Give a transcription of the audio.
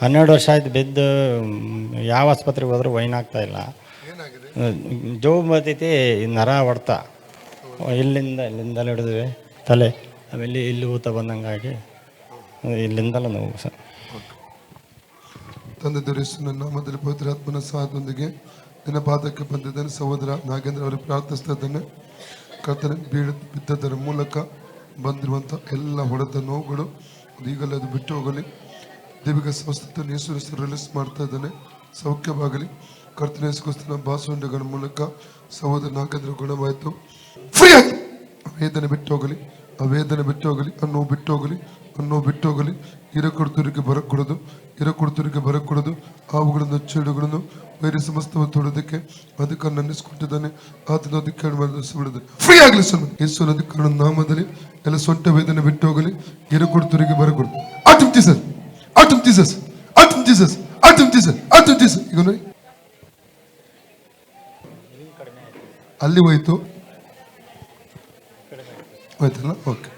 12 ವರ್ಷ ಆಯ್ತು ಬಿದ್ದು. ಯಾವ ಆಸ್ಪತ್ರೆಗೆ ಹೋದ್ರೂ ವೈನ್ ಆಗ್ತಾ ಇಲ್ಲ. ಜೋಬ್ ಬರ್ತೈತಿ, ನರ ಹೊಡ್ತ ಇಲ್ಲಿಂದಲೇ ಹಿಡಿದ್ವಿ ತಲೆ, ಆಮೇಲೆ ಇಲ್ಲಿ ಊತ ಬಂದಂಗಾಗಿ ಇಲ್ಲಿಂದಲೂ ನೋವು ಸರ್. ತಂದೆ ದೊರೆಸನ ನಾಮದಲ್ಲಿ ಪವಿತ್ರಾತ್ಮನ ಸಹಾಯದೊಂದಿಗೆ ನಿನ್ನ ಪಾದಕ್ಕೆ ಬಂದಿದ್ದಾನೆ ಸಹೋದರ ನಾಗೇಂದ್ರ ಅವರು ಪ್ರಾರ್ಥಿಸ್ತಾ ಇದ್ದಾನೆ. ಕರ್ತನೆ ಬಿದ್ದದರ ಮೂಲಕ ಬಂದಿರುವಂಥ ಎಲ್ಲ ಹೊಡೆದ ನೋವುಗಳು ಈಗಲೇ ಅದು ಬಿಟ್ಟು ಹೋಗಲಿ. ದೈವಿಕ ಸಂಸ್ಥೆಯನ್ನು ಯೇಸು ರಿಲೀಸ್ ಮಾಡ್ತಾ ಇದ್ದಾನೆ. ಸೌಖ್ಯವಾಗಲಿ. ಕರ್ತನ ಯೇಸುಕ್ರಿಸ್ತನ ಬಾಸುಂಡೆಗಳ ಮೂಲಕ ಸಹೋದರ ನಾಗೇಂದ್ರ ಗುಣವಾಯಿತು. ಫ್ರೀ ಆಗಿ ವೇದನೆ ಬಿಟ್ಟು ಹೋಗಲಿ, ಆ ವೇದನೆ ಬಿಟ್ಟು ಹೋಗಲಿ, ಅನ್ನೋ ಬಿಟ್ಟು ಹೋಗಲಿ, ಅನ್ನೋ ಬಿಟ್ಟು ಹೋಗಲಿ. ಇರಕೊಡ್ತೂರಿಗೆ ಬರಕೊಡೋದು, ಇರಕೊಡ್ತೂರಿಗೆ ಬರಕೊಡೋದು. ಹಾವುಗಳನ್ನು ಚೇಡುಗಳನ್ನು ಬೇರೆ ಸಮಸ್ತವ ತೊಡೋದಕ್ಕೆ ಅಧಿಕಾರ ನೆನೆಸ್ಕೊಟ್ಟಿದ್ದಾನೆ. ಆತನ ಅಧಿಕಾರ ಬಿಡುದು ಫ್ರೀ ಆಗಲಿ ಸರ್. ಯೇಸು ಅಧಿಕಾರ ನಾಮದಲ್ಲಿ ಎಲ್ಲ ಸೊಂಟ ವೇದನೆ ಬಿಟ್ಟು ಹೋಗಲಿ. ಇರಕೊಡ್ತೂರಿಗೆ ಬರಕೊಡೋದು. ಆಟಮ್ ಜೀಸಸ್, ಆಟಮ್ ಜೀಸಸ್, ಆಟಮ್ ಜೀಸಸ್, ಆಟಮ್ ಜೀಸಸ್, ಆಟಮ್ ಜೀಸಸ್. ಈಗ ನೋಡಿ ಅಲ್ಲಿ ಹೋಯ್ತು, ಆಯ್ತಲ್ಲ. ಓಕೆ.